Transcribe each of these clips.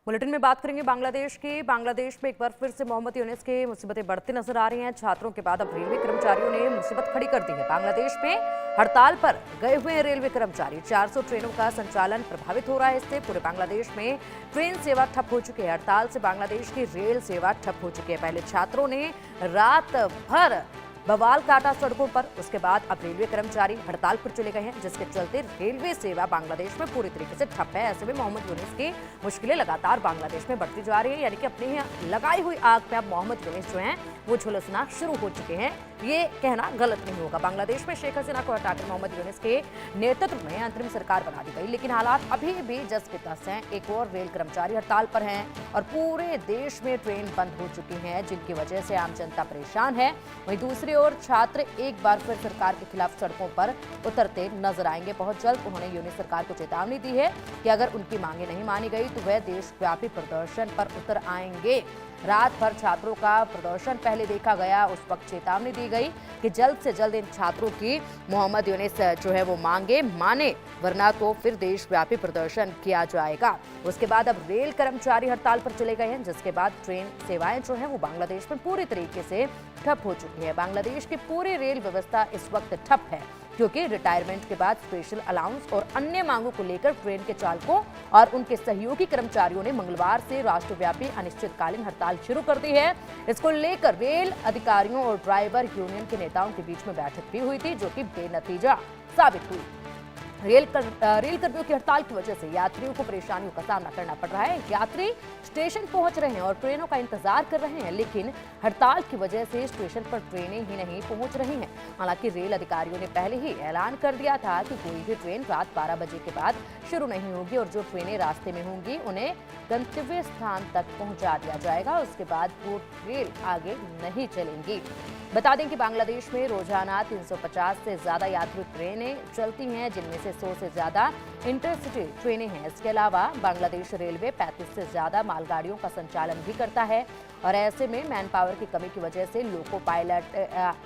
Bulletin में बात करेंगे बांग्लादेश की। बांग्लादेश में एक बार फिर से मोहम्मद यूनिस की मुसीबतें बढ़ती नजर आ रही हैं। छात्रों के बाद अब रेलवे कर्मचारियों ने मुसीबत खड़ी कर दी है। बांग्लादेश में हड़ताल पर गए हुए हैं रेलवे कर्मचारी। 400 ट्रेनों का संचालन प्रभावित हो रहा है। इससे पूरे बांग्लादेश में ट्रेन सेवा ठप हो चुकी है। हड़ताल से बांग्लादेश की रेल सेवा ठप हो चुकी है। पहले छात्रों ने रात भर बवाल काटा सड़कों पर, उसके बाद अब रेलवे कर्मचारी हड़ताल पर चले गए हैं, जिसके चलते रेलवे सेवा बांग्लादेश में पूरी तरीके से ठप है। ऐसे में मोहम्मद यूनिस की मुश्किलें लगातार बांग्लादेश में बढ़ती जा रही है। यानी कि अपने यहाँ लगाई हुई आग में अब मोहम्मद यूनिस जो हैं वो झुलसना शुरू हो चुके हैं। ये कहना गलत नहीं होगा। बांग्लादेश में शेख हसीना को हटाकर मोहम्मद यूनिस के नेतृत्व में अंतरिम सरकार बना दी गई, लेकिन हालात अभी भी जस के तस हैं। एक और रेल कर्मचारी हड़ताल पर हैं और पूरे देश में ट्रेन बंद हो चुकी हैं, जिनकी वजह से आम जनता परेशान है। वहीं दूसरी ओर छात्र एक बार फिर सरकार के खिलाफ सड़कों पर उतरते नजर आएंगे। बहुत जल्द उन्होंने यूनिस सरकार को चेतावनी दी है कि अगर उनकी मांगे नहीं मानी गई तो वह देशव्यापी प्रदर्शन पर उतर आएंगे। रात भर छात्रों का प्रदर्शन पहले देखा गया, उस वक्त चेतावनी दी गई कि जल्द से जल्द इन छात्रों की मोहम्मद यूनिस जो है वो मांगे माने, वरना तो फिर देशव्यापी प्रदर्शन किया जाएगा। उसके बाद अब रेल कर्मचारी हड़ताल पर चले गए हैं, जिसके बाद ट्रेन सेवाएं जो है वो बांग्लादेश में पूरी तरीके से ठप हो चुकी है। बांग्लादेश की पूरी रेल व्यवस्था इस वक्त ठप है, क्योंकि रिटायरमेंट के बाद स्पेशल अलाउंस और अन्य मांगों को लेकर ट्रेन के चालकों और उनके सहयोगी कर्मचारियों ने मंगलवार से राष्ट्रव्यापी अनिश्चितकालीन हड़ताल शुरू कर दी है। इसको लेकर रेल अधिकारियों और ड्राइवर यूनियन के नेताओं के बीच में बैठक भी हुई थी, जो कि बेनतीजा साबित हुई। रेल कर्मियों की हड़ताल की वजह से यात्रियों को परेशानियों का सामना करना पड़ रहा है। यात्री स्टेशन पहुंच रहे हैं और ट्रेनों का इंतजार कर रहे हैं, लेकिन हड़ताल की वजह से स्टेशन पर ट्रेनें ही नहीं पहुंच रही हैं। हालांकि रेल अधिकारियों ने पहले ही ऐलान कर दिया था कि कोई भी ट्रेन रात 12 बजे के बाद शुरू नहीं होगी और जो ट्रेनें रास्ते में होंगी उन्हें गंतव्य स्थान तक पहुंचा दिया जाएगा। उसके बाद वो रेल आगे नहीं चलेंगी। बता दें कि बांग्लादेश में रोजाना 350 से ज्यादा यात्री ट्रेनें चलती हैं, जिनमें से 100 से ज्यादा इंटरसिटी ट्रेनें हैं। इसके अलावा बांग्लादेश रेलवे 35 से ज्यादा मालगाड़ियों का संचालन भी करता है और ऐसे में मैन पावर की कमी की वजह से loco pilot,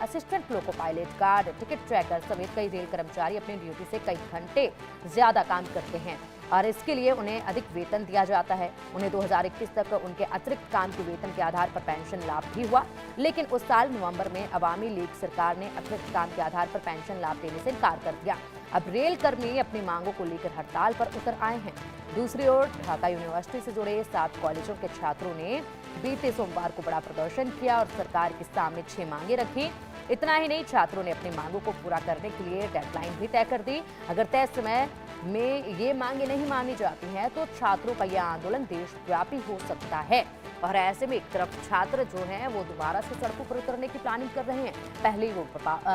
assistant loco pilot, guard, ticket tracker समेत कई रेल कर्मचारी अपनी ड्यूटी से कई घंटे ज्यादा काम करते हैं और इसके लिए उन्हें अधिक वेतन दिया जाता है। उन्हें 2021 तक उनके अतिरिक्त काम के वेतन के आधार पर पेंशन लाभ भी हुआ, लेकिन उस साल नवंबर में अवामी लीग सरकार ने अतिरिक्त काम के आधार पर पेंशन लाभ देने से इनकार कर दिया। अब रेल कर्मी अपनी मांगों को लेकर हड़ताल पर उतर आए हैं। दूसरी ओर ढाका यूनिवर्सिटी से जुड़े 7 कॉलेजों के छात्रों ने बीते सोमवार को बड़ा प्रदर्शन किया और सरकार के सामने 6 मांगे रखी। इतना ही नहीं, छात्रों ने अपनी मांगों को पूरा करने के लिए डेडलाइन भी तय कर दी। अगर तय समय में ये मांगे नहीं मानी जाती हैं तो छात्रों का यह आंदोलन देशव्यापी हो सकता है। और ऐसे में एक तरफ छात्र जो हैं वो दोबारा से सड़कों पर उतरने की प्लानिंग कर रहे हैं। पहले वो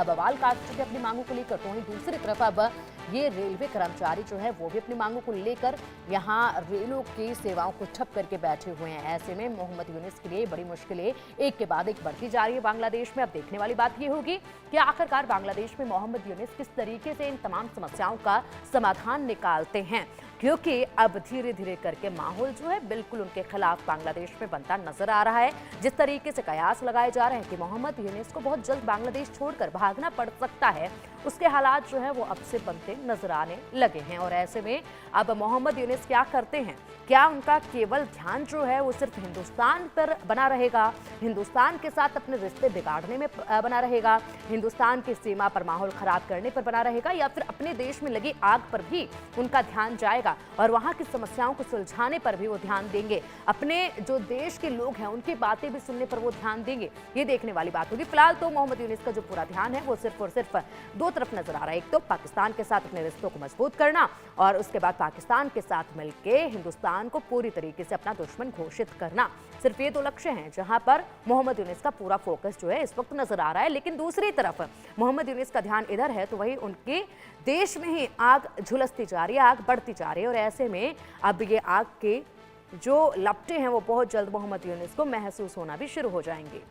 बवाल काट चुके अपनी मांगों को लेकर, तो वहीं दूसरी तरफ अब ये रेलवे कर्मचारी जो है वो भी अपनी मांगों को लेकर यहाँ रेलों की सेवाओं को ठप करके बैठे हुए हैं। ऐसे में मोहम्मद यूनिस के लिए बड़ी मुश्किलें एक के बाद एक बढ़ती जा रही है बांग्लादेश में। अब देखने वाली बात ये होगी कि आखिरकार बांग्लादेश में मोहम्मद यूनिस किस तरीके से इन तमाम समस्याओं का समाधान निकालते हैं, क्योंकि अब धीरे धीरे करके माहौल जो है बिल्कुल उनके खिलाफ बांग्लादेश में बनता नजर आ रहा है। जिस तरीके से कयास लगाए जा रहे हैं कि मोहम्मद यूनिस को बहुत जल्द बांग्लादेश छोड़कर भागना पड़ सकता है, उसके हालात जो है वो अब से बनते नजर आने लगे हैं। और ऐसे में अब मोहम्मद यूनिस क्या करते हैं? क्या उनका केवल ध्यान जो है वो सिर्फ हिंदुस्तान पर बना रहेगा, हिंदुस्तान के साथ अपने रिश्ते बिगाड़ने में बना रहेगा, हिंदुस्तान की सीमा पर माहौल खराब करने पर बना रहेगा, या फिर अपने देश में लगी आग पर भी उनका ध्यान जाएगा और वहां की समस्याओं को सुलझाने पर भी वो ध्यान देंगे, अपने जो देश के लोग हैं उनकी बातें भी सुनने पर वो ध्यान देंगे? ये देखने वाली बात होगी। फिलहाल तो मोहम्मद यूनिस का जो पूरा ध्यान है वो सिर्फ और सिर्फ दो तरफ नजर आ रहा है। एक तो पाकिस्तान के साथ अपने रिश्तों को मजबूत करना और उसके बाद पाकिस्तान के साथ मिलकर हिंदुस्तान को पूरी तरीके से अपना दुश्मन घोषित करना। सिर्फ ये दो लक्ष्य हैं जहां पर मोहम्मद यूनिस का पूरा फोकस जो है इस वक्त नजर आ रहा है। लेकिन दूसरी तरफ मोहम्मद यूनिस का ध्यान इधर है तो वही उनके देश में ही आग झुलसती जा रही है, आग बढ़ती जा रही है और ऐसे में अब ये आग के जो लपटें हैं वो बहुत जल्द मोहम्मद यूनिस को महसूस होना भी शुरू हो जाएंगे।